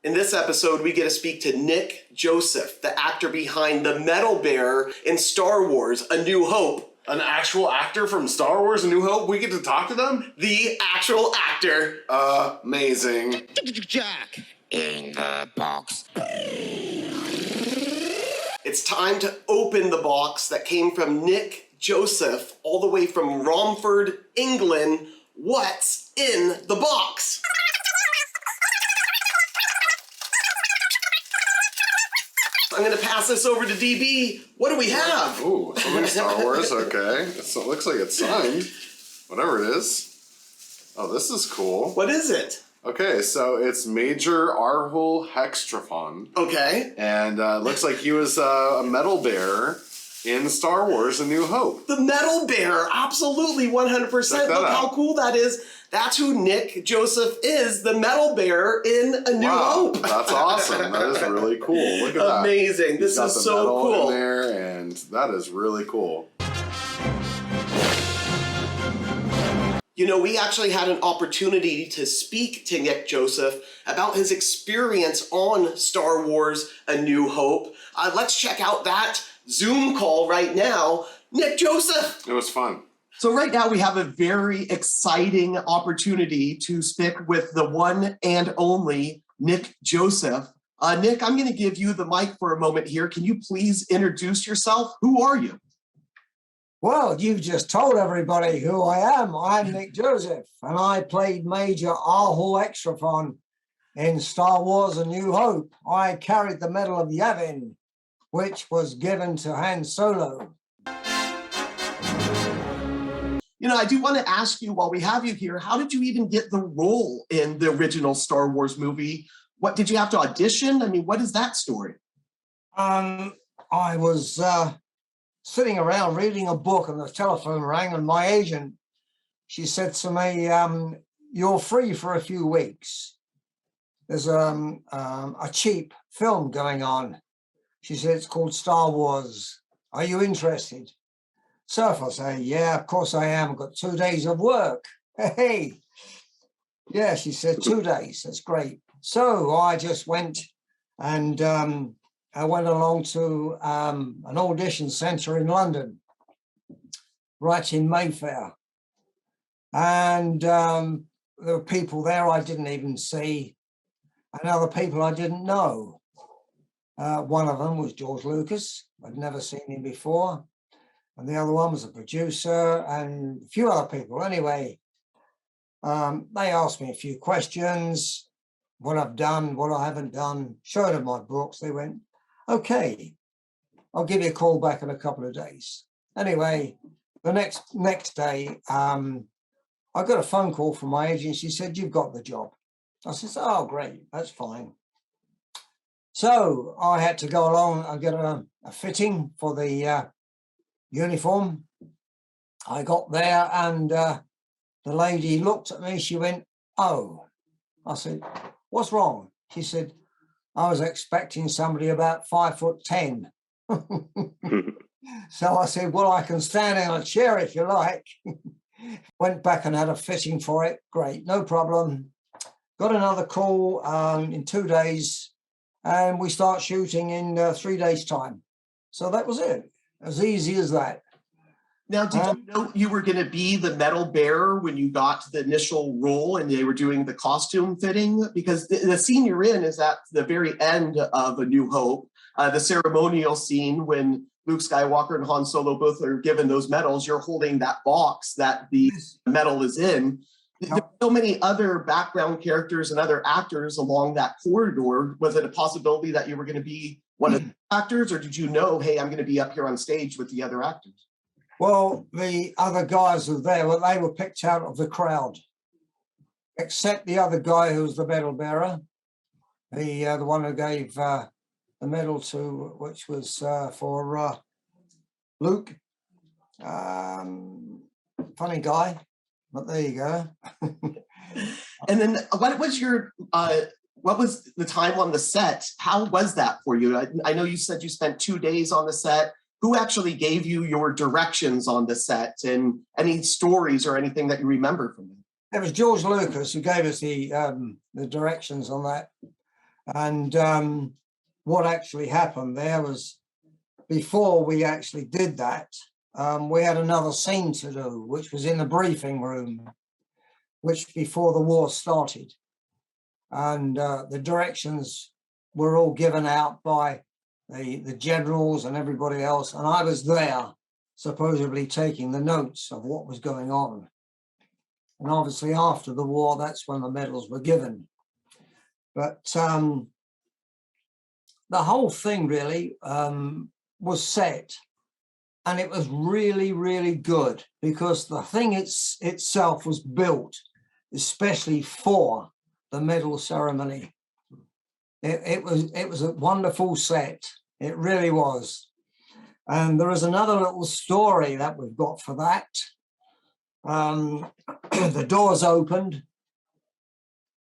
In this episode, we get to speak to Nick Joseph, the actor behind the metal bearer in Star Wars: A New Hope. An actual actor from Star Wars: A New Hope? We get to talk to them? The actual actor. Amazing. Jack in the box. It's time to open the box that came from Nick Joseph, all the way from Romford, England. What's in the box? I'm going to pass this over to DB. What do we have? Ooh, so many Star Wars. Okay. So it looks like it's signed. Whatever it is. Oh, this is cool. What is it? Okay, so it's Major Arhul Hextrafon. Okay. And it looks like he was a metal bearer in Star Wars: A New Hope. The metal bearer, absolutely 100%. Look how cool that is. That's who Nick Joseph is, the metal bearer in A New Hope. That's awesome. That is really cool. Look at that. Amazing. This is so cool. In there, and that is really cool. You know, we actually had an opportunity to speak to Nick Joseph about his experience on Star Wars: A New Hope. Let's check out that Zoom call right now. Nick Joseph! It was fun. So right now we have a very exciting opportunity to speak with the one and only Nick Joseph. Nick, I'm going to give you the mic for a moment here. Can you please introduce yourself? Who are you? Well, you've just told everybody who I am. I'm Nick Joseph, and I played Major Arhul Hextrafon in Star Wars: A New Hope. I carried the Medal of Yavin, which was given to Han Solo. You know, I do want to ask you, while we have you here, how did you even get the role in the original Star Wars movie? What did you have to audition? I mean, what is that story? I was sitting around reading a book, and the telephone rang, and my agent, she said to me, you're free for a few weeks. There's a cheap film going on. She said, it's called Star Wars. Are you interested? So if I say, yeah, of course I am. I've got 2 days of work. Hey. Yeah, she said 2 days. That's great. So I just went, and I went along to an audition centre in London, right in Mayfair. And there were people there I didn't even see, and other people I didn't know. One of them was George Lucas. I'd never seen him before. And the other one was a producer and a few other people. Anyway, they asked me a few questions, what I've done, what I haven't done, showed them my books. They went, okay, I'll give you a call back in a couple of days. Anyway, the next day, I got a phone call from my agent. She said, you've got the job. I said, oh, great, that's fine. So I had to go along and get a fitting for the uniform. I got there, and the lady looked at me. She went, oh. I said, what's wrong? She said, I was expecting somebody about 5'10". So I said, well, I can stand in a chair if you like. Went back and had a fitting for it. Great, no problem. Got another call in 2 days, and we start shooting in 3 days' time. So that was it. As easy as that. Now, did you know you were going to be the metal bearer when you got the initial role and they were doing the costume fitting? Because the scene you're in is at the very end of A New Hope, the ceremonial scene when Luke Skywalker and Han Solo both are given those medals. You're holding that box that the medal is in. There are so many other background characters and other actors along that corridor. Was it a possibility that you were going to be one of the actors, or did you know, hey, I'm going to be up here on stage with the other actors? Well, the other guys were there, well, they were picked out of the crowd, except the other guy who was the medal bearer, the one who gave the medal to, which was for Luke. Funny guy, but there you go. And then what was the time on the set? How was that for you? I know you said you spent 2 days on the set. Who actually gave you your directions on the set, and any stories or anything that you remember from it? It was George Lucas who gave us the directions on that. And what actually happened there was, before we actually did that, we had another scene to do, which was in the briefing room, which before the war started. And the directions were all given out by the generals and everybody else. And I was there, supposedly taking the notes of what was going on. And obviously after the war, that's when the medals were given. But the whole thing really was set. And it was really, really good, because the thing itself was built especially for the medal ceremony. It was a wonderful set. It really was. And there is another little story that we've got for that. The doors opened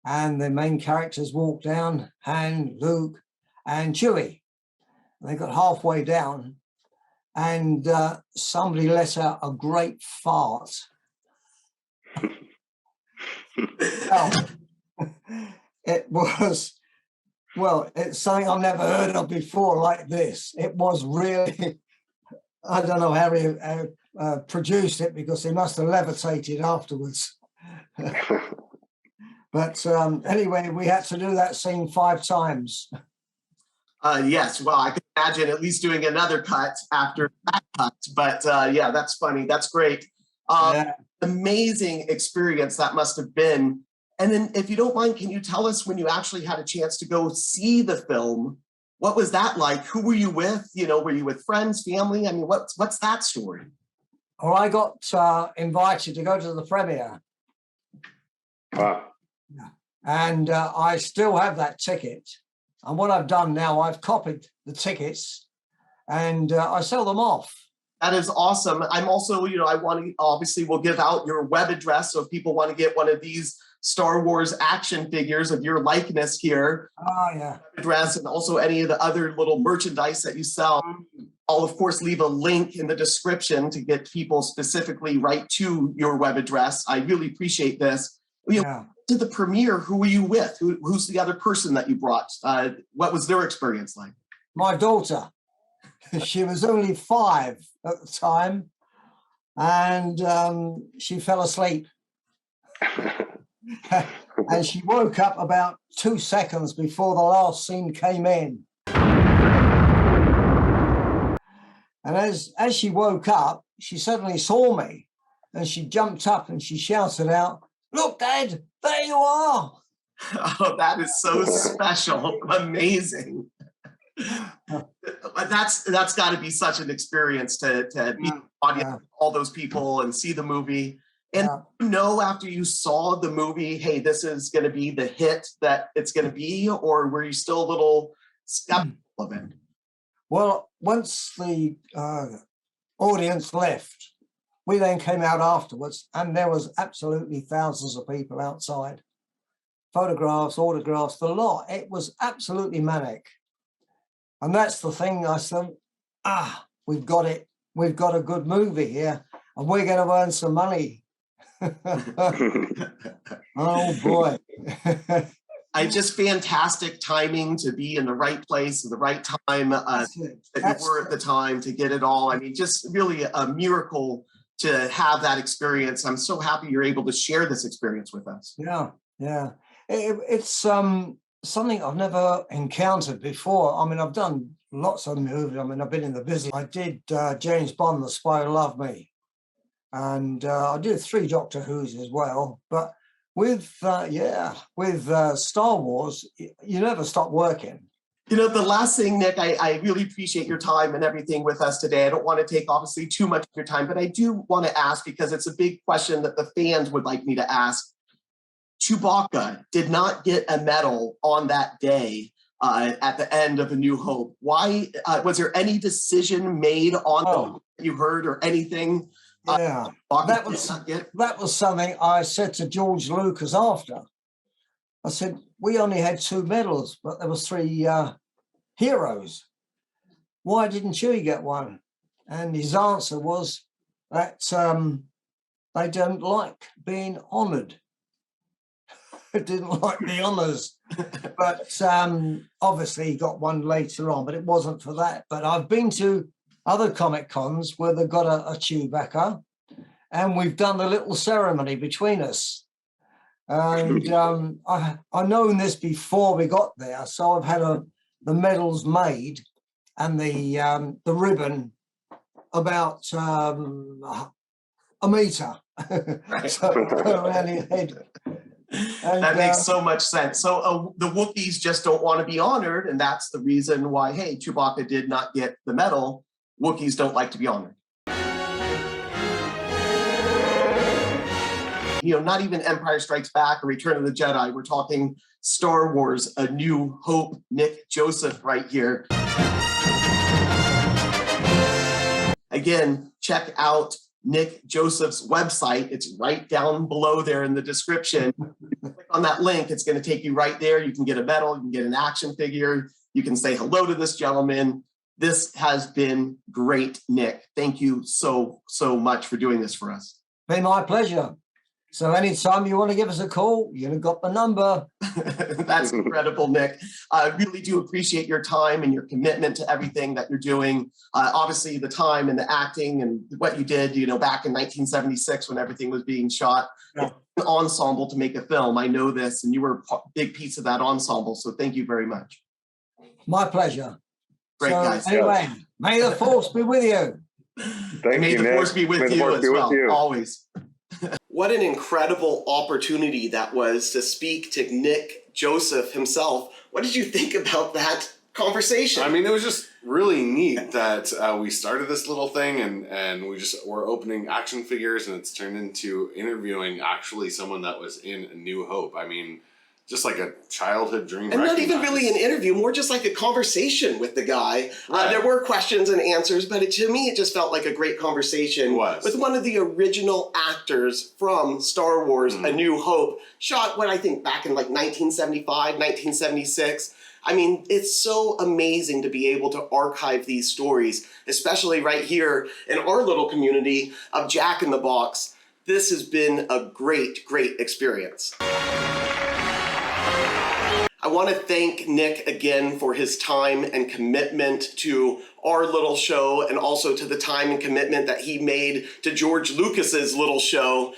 and the main characters walked down, Han, Luke, and Chewie. They got halfway down and somebody let out a great fart. It was, well, it's something I've never heard of before like this. It was really, I don't know how he produced it, because he must have levitated afterwards. But anyway, we had to do that scene 5 times. Yes, well, I could imagine at least doing another cut after that cut. But yeah, that's funny. That's great. Yeah. Amazing experience that must have been. And then, if you don't mind, can you tell us when you actually had a chance to go see the film? What was that like? Who were you with? You know, were you with friends, family? I mean, what's that story? Well, I got invited to go to the premiere. Wow. And I still have that ticket. And what I've done now, I've copied the tickets and I sell them off. That is awesome. I'm also, you know, I want to, obviously we'll give out your web address. So if people want to get one of these Star Wars action figures of your likeness here, oh yeah, address, and also any of the other little merchandise that you sell, I'll of course leave a link in the description to get people specifically right to your web address. I really appreciate this. You know, to the premiere, who were you with? Who's the other person that you brought? What was their experience like? My daughter. She was only 5 at the time, and she fell asleep. And she woke up about 2 seconds before the last scene came in. And as she woke up, she suddenly saw me, and she jumped up and she shouted out, "Look, Dad, there you are." Oh, that is so special. Amazing. That's got to be such an experience to be in the audience, all those people, and see the movie. And you know, after you saw the movie, hey, this is going to be the hit that it's going to be, or were you still a little skeptical of it? Well, once the audience left, we then came out afterwards, and there was absolutely thousands of people outside. Photographs, autographs, the lot. It was absolutely manic. And that's the thing. I said, we've got it. We've got a good movie here, and we're going to earn some money. Oh, boy. Just fantastic timing to be in the right place at the right time that you were at the time to get it all. I mean, just really a miracle to have that experience. I'm so happy you're able to share this experience with us. Yeah, yeah. It's something I've never encountered before. I mean, I've done lots of movies. I mean, I've been in the business. I did James Bond, The Spy Who Loved Me. And I did 3 Doctor Who's as well. But with Star Wars, you never stop working. You know, the last thing, Nick, I really appreciate your time and everything with us today. I don't want to take, obviously, too much of your time, but I do want to ask, because it's a big question that the fans would like me to ask. Chewbacca did not get a medal on that day at the end of A New Hope. Why? Was there any decision made on that you heard or anything? Yeah, that was something I said to George Lucas after. I said, we only had 2 medals, but there was 3 heroes. Why didn't Chewie get one? And his answer was that they don't like being honoured. didn't like the honours. But obviously he got one later on, but it wasn't for that. But I've been to other Comic Cons where they've got a Chewbacca, and we've done a little ceremony between us. And I've known this before we got there, so I've had the medals made and the ribbon about a meter. Right. So go around your head. And, that makes so much sense. So the Wookiees just don't want to be honored, and that's the reason why, hey, Chewbacca did not get the medal. Wookiees don't like to be honored. You know, not even Empire Strikes Back or Return of the Jedi. We're talking Star Wars, A New Hope, Nick Joseph right here. Again, check out Nick Joseph's website. It's right down below there in the description. Click on that link. It's going to take you right there. You can get a medal. You can get an action figure. You can say hello to this gentleman. This has been great, Nick. Thank you so much for doing this for us. Be my pleasure. So anytime you want to give us a call, you've got the number. That's incredible, Nick. I really do appreciate your time and your commitment to everything that you're doing. Obviously, the time and the acting and what you did, you know, back in 1976 when everything was being shot. Yeah. An ensemble to make a film. I know this, and you were a big piece of that ensemble. So thank you very much. My pleasure. Great, so, guys. Anyway, may the force be with you. May the force be with you as well, always. What an incredible opportunity that was to speak to Nick Joseph himself. What did you think about that conversation? I mean, it was just really neat that we started this little thing and we're opening action figures, and it's turned into interviewing actually someone that was in A New Hope. I mean, just like a childhood dream. And not even really an interview, more just like a conversation with the guy. Right. There were questions and answers, but to me, it just felt like a great conversation with one of the original actors from Star Wars, A New Hope, shot what I think back in like 1975, 1976. I mean, it's so amazing to be able to archive these stories, especially right here in our little community of Jack in the Box. This has been a great, great experience. I want to thank Nick again for his time and commitment to our little show, and also to the time and commitment that he made to George Lucas's little show.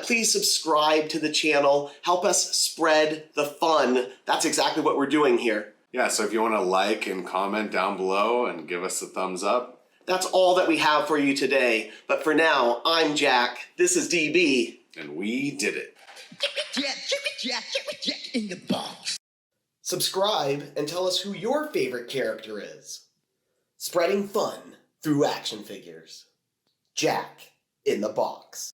Please subscribe to the channel. Help us spread the fun. That's exactly what we're doing here. Yeah, so if you want to like and comment down below and give us a thumbs up. That's all that we have for you today. But for now, I'm Jack. This is DB. And we did it. Jack in the box. Subscribe and tell us who your favorite character is. Spreading fun through action figures. Jack in the Box.